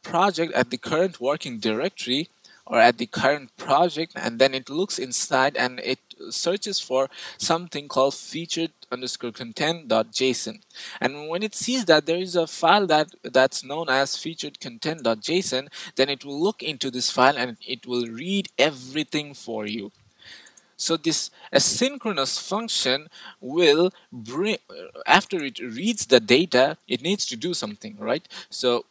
project at the current working directory or at the current project, and then it looks inside and it searches for something called featured underscore content.json. And when it sees that there is a file that's known as featured content.json, then it will look into this file and it will read everything for you. So this asynchronous function will bring, after it reads the data, it needs to do something, right? So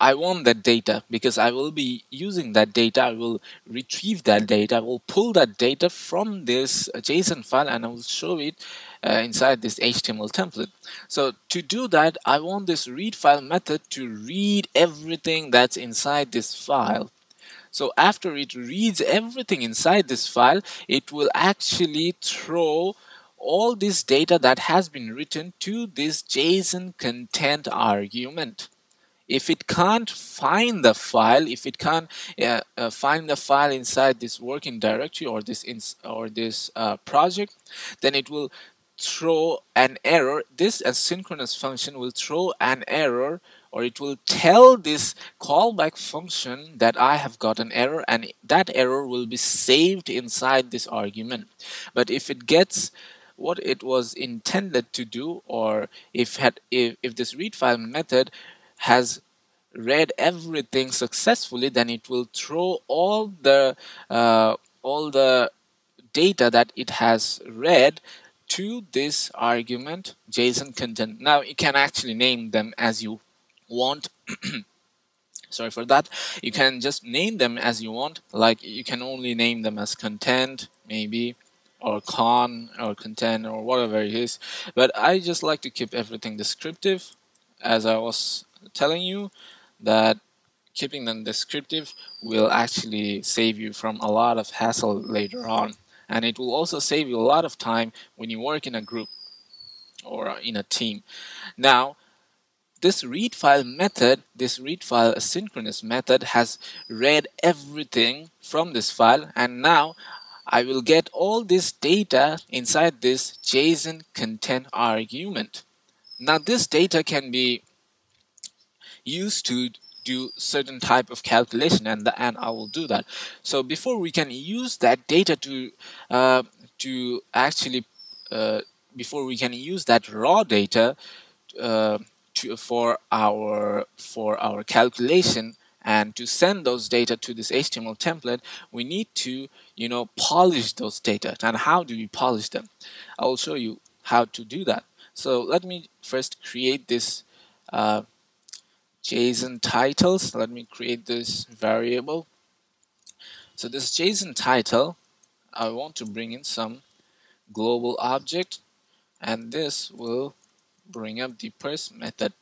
I want that data because I will be using that data. I will retrieve that data. I will pull that data from this JSON file and I will show it inside this HTML template. So to do that, I want this read file method to read everything that's inside this file. So after it reads everything inside this file, it will actually throw all this data that has been written to this JSON content argument. If it can't find the file, if it can't find the file inside this working directory or this project, then it will throw an error. This asynchronous function will throw an error, or it will tell this callback function that I have got an error, and that error will be saved inside this argument. But if it gets what it was intended to do, or if this read file method has read everything successfully, then it will throw all the data that it has read to this argument JSON content. Now you can actually name them as you want. Sorry for that. You can just name them as you want. Like you can only name them as content, maybe, or con, or content, or whatever it is. But I just like to keep everything descriptive, as I was telling you, that keeping them descriptive will actually save you from a lot of hassle later on, and it will also save you a lot of time when you work in a group or in a team. Now this read file method, this read file asynchronous method, has read everything from this file, and now I will get all this data inside this JSON content argument. Now this data can be used to do certain type of calculation, and I will do that. So before we can use that data before we can use that raw data for our calculation and to send those data to this HTML template, we need to polish those data. And how do we polish them? I will show you how to do that. So let me first create this JSON titles. Let me create this variable. So this JSON title, I want to bring in some global object, and this will bring up the parse method.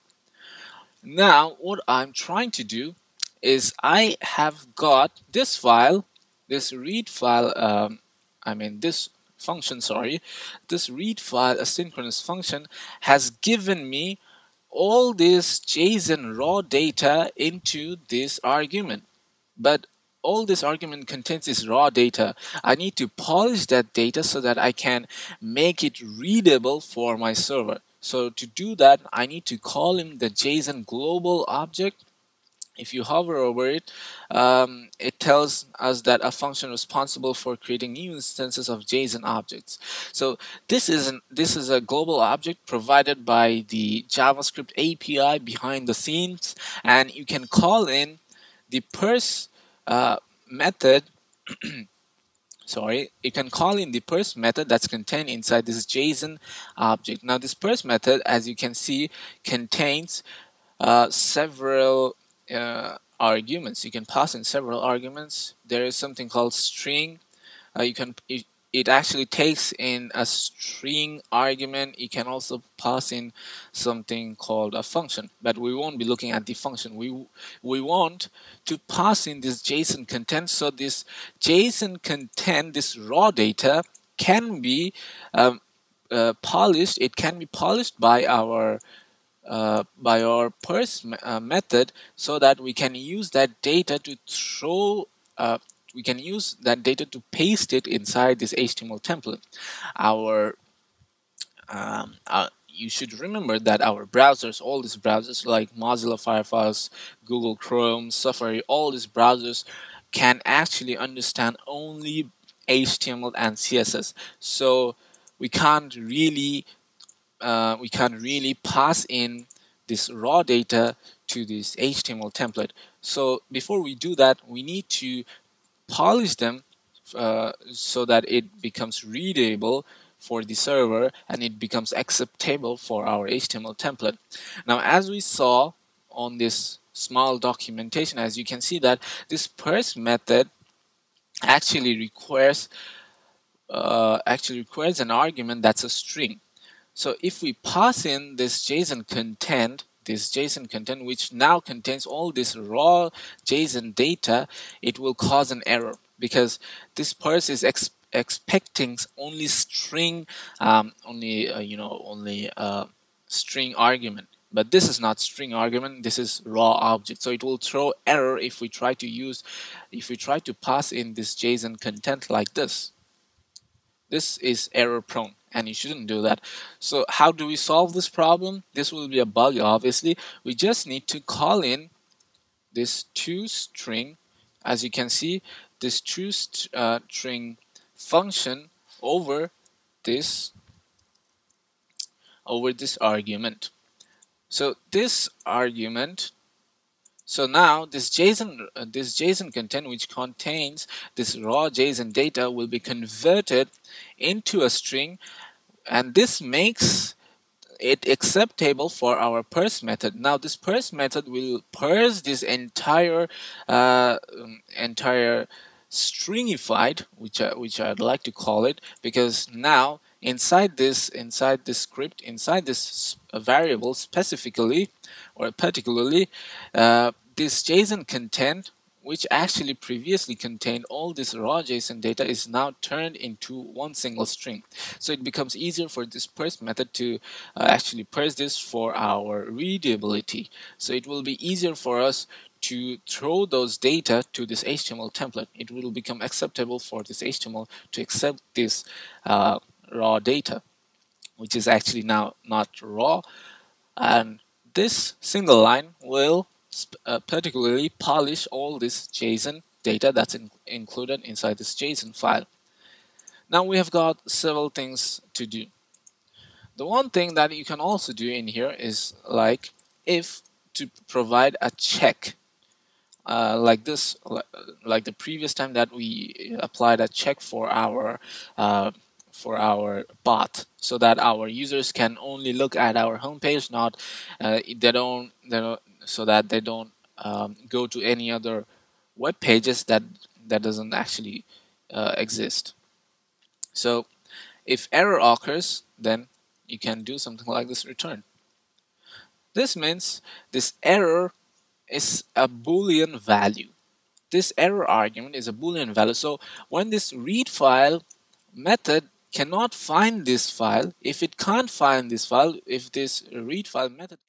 Now what I'm trying to do is I have got this file, this read file, this function, sorry, this read file asynchronous function has given me all this JSON raw data into this argument, but all this argument contains this raw data. I need to polish that data so that I can make it readable for my server. So to do that, I need to call in the JSON global object. If you hover over it, it tells us that a function responsible for creating new instances of JSON objects. So this is a global object provided by the JavaScript API behind the scenes, and you can call in the parse method. Sorry, you can call in the parse method that's contained inside this JSON object. Now this parse method, as you can see, contains several arguments. You can pass in several arguments. There is something called string. It actually takes in a string argument. You can also pass in something called a function, but we won't be looking at the function. We want to pass in this JSON content, so this JSON content, this raw data, can be polished. It can be polished by our parse method, so that we can use that data to we can use that data to paste it inside this HTML template. you should remember that our browsers, all these browsers like Mozilla Firefox, Google Chrome, Safari, all these browsers can actually understand only HTML and CSS. So we can't really pass in this raw data to this HTML template. So before we do that, we need to polish them so that it becomes readable for the server and it becomes acceptable for our HTML template. Now, as we saw on this small documentation, as you can see that this parse method actually requires an argument that's a string. So if we pass in this JSON content, which now contains all this raw JSON data, it will cause an error because this parse is expecting only string, string argument. But this is not string argument. This is raw object. So it will throw error if we try to pass in this JSON content like this. This is error prone and you shouldn't do that. So how do we solve this problem? This will be a bug, obviously. We just need to call in this toString. As you can see, this toString function over this argument. So this argument, so now this JSON content, which contains this raw JSON data, will be converted into a string, and this makes it acceptable for our parse method. Now this parse method will parse this entire stringified, which I'd like to call it, because now inside this script, inside this variable specifically or particularly, this JSON content, which actually previously contained all this raw JSON data, is now turned into one single string. So it becomes easier for this parse method to actually parse this for our readability. So it will be easier for us to throw those data to this HTML template. It will become acceptable for this HTML to accept this raw data, which is actually now not raw. And this single line will particularly polish all this JSON data that's included inside this JSON file. Now we have got several things to do. The one thing that you can also do in here is like if to provide a check like this, like the previous time that we applied a check for our bot, so that our users can only look at our homepage, not so that they don't go to any other web pages that doesn't actually exist. So if error occurs, then you can do something like this: return. This means this error is a Boolean value. This error argument is a Boolean value. So when this read file method cannot find this file, if it can't find this file, if this read file method